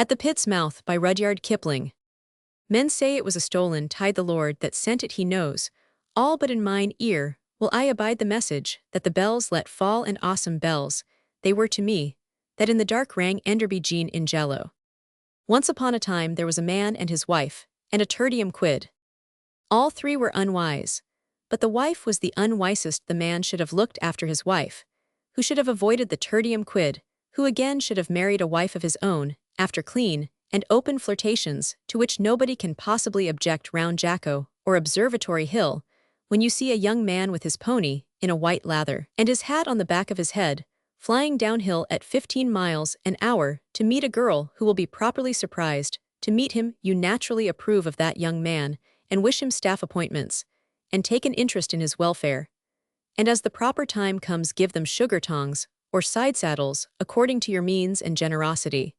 At the pit's mouth by Rudyard Kipling. Men say it was a stolen tide the Lord that sent it he knows, all but in mine ear will I abide the message that the bells let fall and awesome bells, they were to me, that in the dark rang Enderby Jean in jello. Once upon a time there was a man and his wife, and a tertium quid. All three were unwise, but the wife was the unwisest. The man should have looked after his wife, who should have avoided the tertium quid, who again should have married a wife of his own, after clean and open flirtations, to which nobody can possibly object round Jacko or Observatory Hill, when you see a young man with his pony, in a white lather, and his hat on the back of his head, flying downhill at 15 miles an hour to meet a girl who will be properly surprised to meet him. You naturally approve of that young man, and wish him staff appointments, and take an interest in his welfare. And as the proper time comes, give them sugar tongs, or side saddles, according to your means and generosity.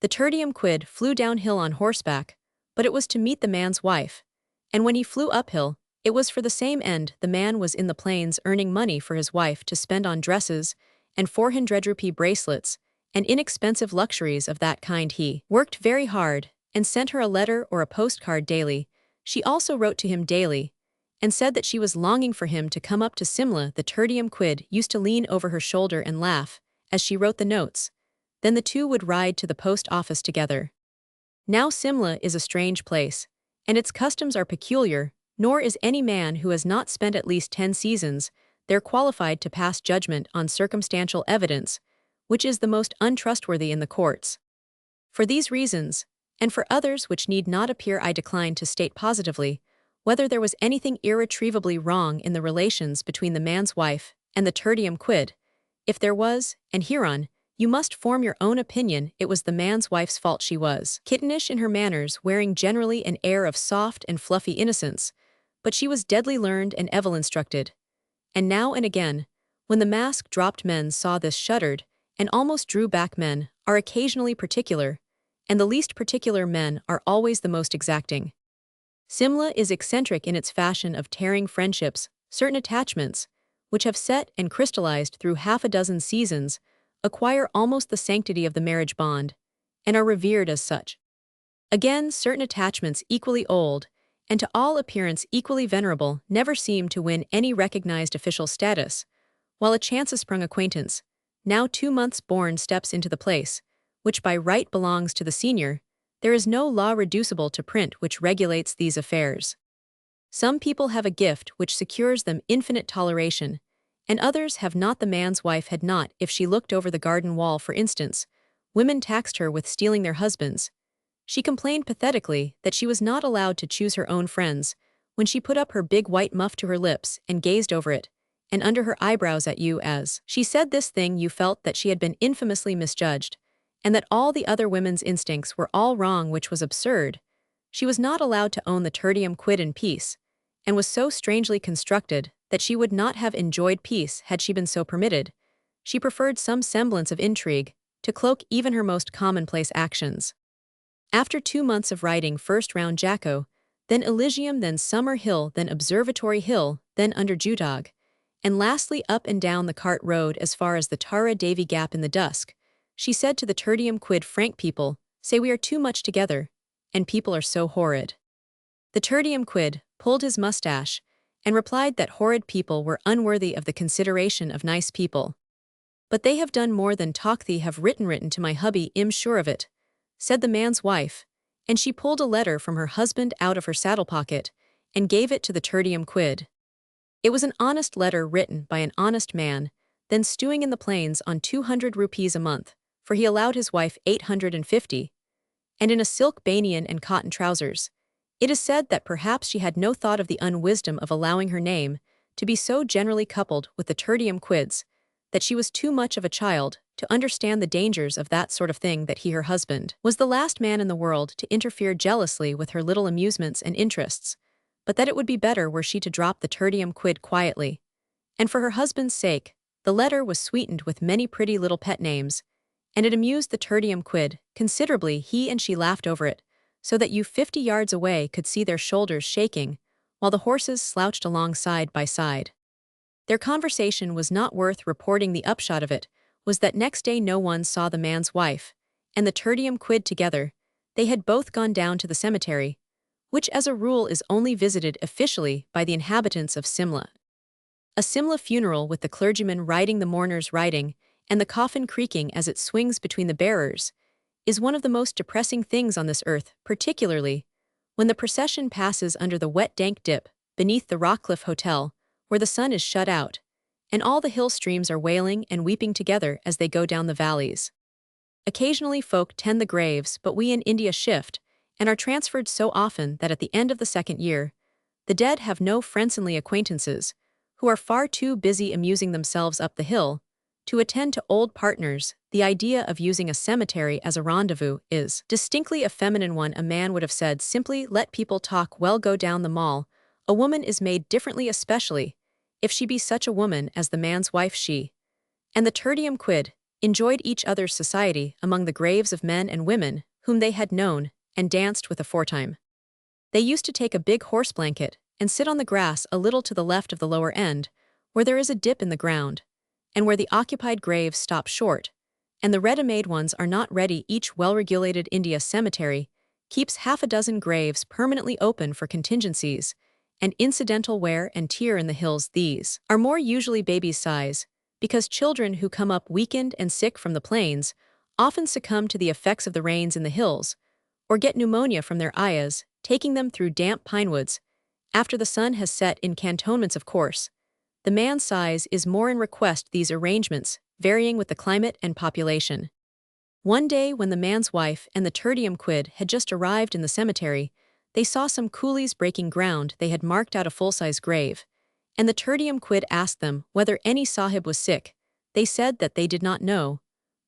The tertium quid flew downhill on horseback, but it was to meet the man's wife, and when he flew uphill, it was for the same end. The man was in the plains earning money for his wife to spend on dresses, and 400 rupee bracelets, and inexpensive luxuries of that kind. He worked very hard, and sent her a letter or a postcard daily. She also wrote to him daily, and said that she was longing for him to come up to Simla. The tertium quid used to lean over her shoulder and laugh, as she wrote the notes. Then the two would ride to the post office together. Now Simla is a strange place, and its customs are peculiar, nor is any man who has not spent at least 10 seasons there qualified to pass judgment on circumstantial evidence, which is the most untrustworthy in the courts. For these reasons, and for others which need not appear, I decline to state positively whether there was anything irretrievably wrong in the relations between the man's wife and the tertium quid. If there was, and hereon, you must form your own opinion, it was the man's wife's fault. She was kittenish in her manners, wearing generally an air of soft and fluffy innocence, but she was deadly learned and evil instructed. And now and again, when the mask dropped, men saw this, shuddered, and almost drew back. Men are occasionally particular, and the least particular men are always the most exacting. Simla is eccentric in its fashion of tearing friendships. Certain attachments, which have set and crystallized through half a dozen seasons, acquire almost the sanctity of the marriage bond, and are revered as such. Again, certain attachments equally old, and to all appearance equally venerable, never seem to win any recognized official status, while a chance-sprung acquaintance, now 2 months born, steps into the place, which by right belongs to the senior. There is no law reducible to print which regulates these affairs. Some people have a gift which secures them infinite toleration, and others have not. The man's wife had not. If she looked over the garden wall, for instance, women taxed her with stealing their husbands. She complained pathetically that she was not allowed to choose her own friends, when she put up her big white muff to her lips and gazed over it, and under her eyebrows at you. As she said this thing, you felt that she had been infamously misjudged, and that all the other women's instincts were all wrong, which was absurd. She was not allowed to own the tertium quid in peace, and was so strangely constructed that she would not have enjoyed peace had she been so permitted. She preferred some semblance of intrigue to cloak even her most commonplace actions. After 2 months of riding, first round Jacko, then Elysium, then Summer Hill, then Observatory Hill, then under Jutog, and lastly up and down the cart road as far as the Tara Davy Gap in the dusk, she said to the tertium quid, "Frank people say we are too much together, and people are so horrid." The tertium quid pulled his mustache and replied that horrid people were unworthy of the consideration of nice people. "But they have done more than talk. They have written to my hubby, I'm sure of it," said the man's wife, and she pulled a letter from her husband out of her saddle pocket and gave it to the tertium quid. It was an honest letter written by an honest man, then stewing in the plains on 200 rupees a month, for he allowed his wife 850, and in a silk banyan and cotton trousers. It is said that perhaps she had no thought of the unwisdom of allowing her name to be so generally coupled with the tertium quids, that she was too much of a child to understand the dangers of that sort of thing, that he, her husband, was the last man in the world to interfere jealously with her little amusements and interests, but that it would be better were she to drop the tertium quid quietly. And for her husband's sake, the letter was sweetened with many pretty little pet names, and it amused the tertium quid considerably. He and she laughed over it, so that you 50 yards away could see their shoulders shaking, while the horses slouched along side by side. Their conversation was not worth reporting. The upshot of it was that next day no one saw the man's wife, and the tertium quid together, they had both gone down to the cemetery, which as a rule is only visited officially by the inhabitants of Simla. A Simla funeral with the clergyman riding the mourners riding, and the coffin creaking as it swings between the bearers, is one of the most depressing things on this earth, particularly when the procession passes under the wet dank dip beneath the Rockcliffe Hotel, where the sun is shut out, and all the hill streams are wailing and weeping together as they go down the valleys. Occasionally folk tend the graves, but we in India shift, and are transferred so often that at the end of the second year, the dead have no friendly acquaintances, who are far too busy amusing themselves up the hill, to attend to old partners. The idea of using a cemetery as a rendezvous is distinctly a feminine one. A man would have said simply, let people talk, well, go down the mall. A woman is made differently, especially if she be such a woman as the man's wife. She and the tertium quid enjoyed each other's society among the graves of men and women whom they had known and danced with aforetime. They used to take a big horse blanket and sit on the grass a little to the left of the lower end, where there is a dip in the ground, and where the occupied graves stop short, and the ready-made ones are not ready. Each well-regulated India cemetery keeps half a dozen graves permanently open for contingencies and incidental wear and tear in the hills. These are more usually baby's size, because children who come up weakened and sick from the plains often succumb to the effects of the rains in the hills, or get pneumonia from their ayahs, taking them through damp pinewoods. After the sun has set in cantonments, of course, the man's size is more in request. These arrangements varying with the climate and population. One day when the man's wife and the tertium quid had just arrived in the cemetery, they saw some coolies breaking ground. They had marked out a full-size grave, and the tertium quid asked them whether any sahib was sick. They said that they did not know,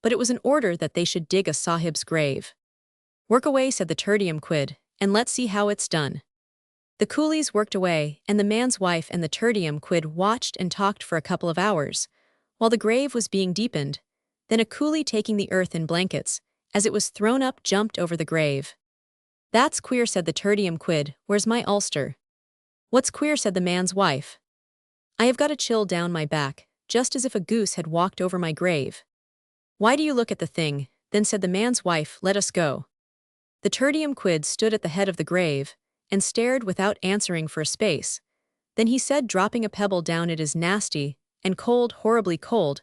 but it was an order that they should dig a sahib's grave. Work away, said the tertium quid, and let's see how it's done. The coolies worked away, and the man's wife and the tertium quid watched and talked for a couple of hours, while the grave was being deepened. Then a coolie, taking the earth in blankets, as it was thrown up, jumped over the grave. That's queer, said the tertium quid. Where's my ulster? What's queer, said the man's wife. I have got a chill down my back, just as if a goose had walked over my grave. Why do you look at the thing? Then said the man's wife, let us go. The tertium quid stood at the head of the grave, and stared without answering for a space. Then he said, dropping a pebble down, it is nasty, and cold, horribly cold.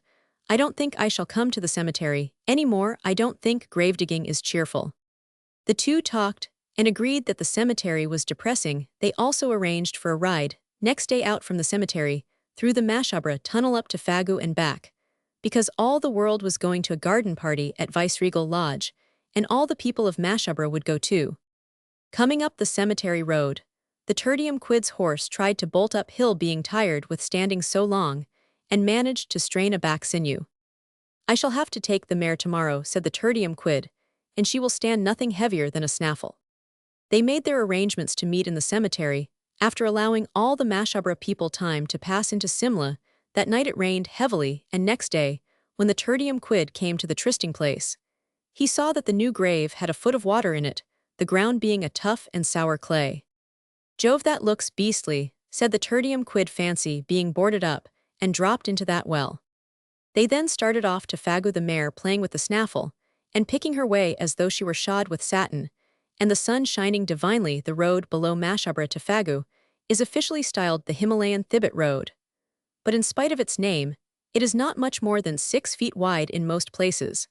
I don't think I shall come to the cemetery any more. I don't think grave digging is cheerful. The two talked, and agreed that the cemetery was depressing. They also arranged for a ride, next day out from the cemetery, through the Mashabra tunnel up to Fagu and back, because all the world was going to a garden party at Viceregal Lodge, and all the people of Mashabra would go too. Coming up the cemetery road, the tertium quid's horse tried to bolt uphill, being tired with standing so long, and managed to strain a back sinew. I shall have to take the mare tomorrow, said the tertium quid, and she will stand nothing heavier than a snaffle. They made their arrangements to meet in the cemetery, after allowing all the Mashabra people time to pass into Simla. That night it rained heavily, and next day, when the tertium quid came to the trysting place, he saw that the new grave had a foot of water in it, the ground being a tough and sour clay. Jove, that looks beastly, said the tertium quid. Fancy being boarded up and dropped into that well. They then started off to Fagu, the mare playing with the snaffle, and picking her way as though she were shod with satin, and the sun shining divinely. The road below Mashabra to Fagu is officially styled the Himalayan Thibet Road. But in spite of its name, it is not much more than 6 feet wide in most places,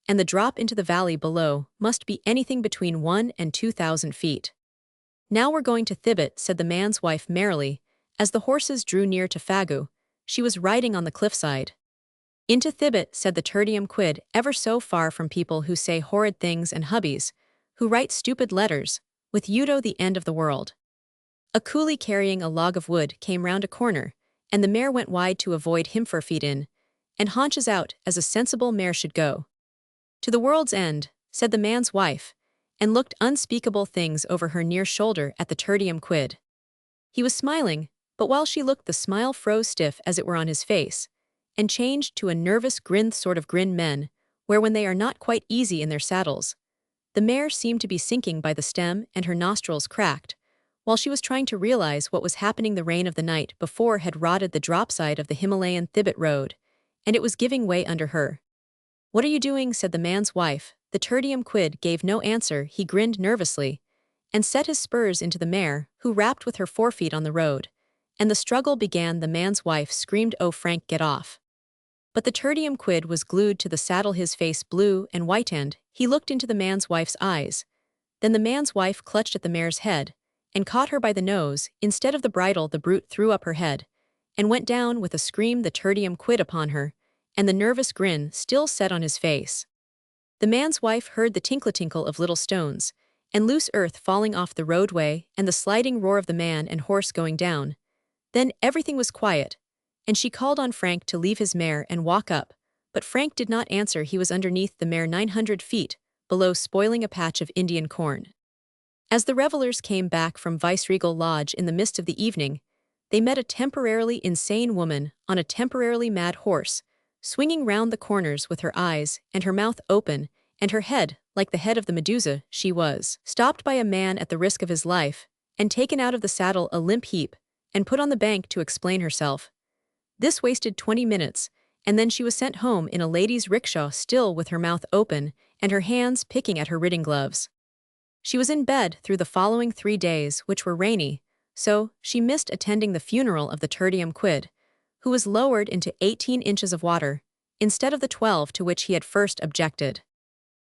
and the drop into the valley below must be anything between 1,000 and 2,000 feet. Now we're going to Thibet, said the man's wife merrily, as the horses drew near to Fagu. She was riding on the cliffside. Into Thibet, said the tertium quid, ever so far from people who say horrid things and hubbies, who write stupid letters, with Udo the end of the world. A coolie carrying a log of wood came round a corner, and the mare went wide to avoid him, for feet in, and haunches out, as a sensible mare should go. To the world's end, said the man's wife, and looked unspeakable things over her near shoulder at the tertium quid. He was smiling, but while she looked the smile froze stiff as it were on his face, and changed to a nervous grin, sort of grin men wear when they are not quite easy in their saddles. The mare seemed to be sinking by the stem, and her nostrils cracked, while she was trying to realize what was happening. The rain of the night before had rotted the dropside of the Himalayan Thibet road, and it was giving way under her. What are you doing? Said the man's wife, The tertium quid gave no answer. He grinned nervously and set his spurs into the mare, who rapped with her forefeet on the road. And the struggle began. The man's wife screamed, "Oh, Frank, get off." But the tertium quid was glued to the saddle, his face blue and whitened. He looked into the man's wife's eyes. Then the man's wife clutched at the mare's head and caught her by the nose. Instead of the bridle, the brute threw up her head and went down with a scream, the tertium quid upon her, and the nervous grin still set on his face. The man's wife heard the tinkle-tinkle of little stones and loose earth falling off the roadway and the sliding roar of the man and horse going down. Then everything was quiet, and she called on Frank to leave his mare and walk up, but Frank did not answer. He was underneath the mare 900 feet below, spoiling a patch of Indian corn. As the revelers came back from Viceregal Lodge in the mist of the evening, they met a temporarily insane woman on a temporarily mad horse, swinging round the corners with her eyes and her mouth open and her head like the head of the Medusa. She was stopped by a man at the risk of his life and taken out of the saddle a limp heap and put on the bank to explain herself. This wasted 20 minutes, and then she was sent home in a lady's rickshaw, still with her mouth open and her hands picking at her riding gloves. She was in bed through the following 3 days, which were rainy, so she missed attending the funeral of the tertium quid, who was lowered into 18 inches of water, instead of the 12 to which he had first objected.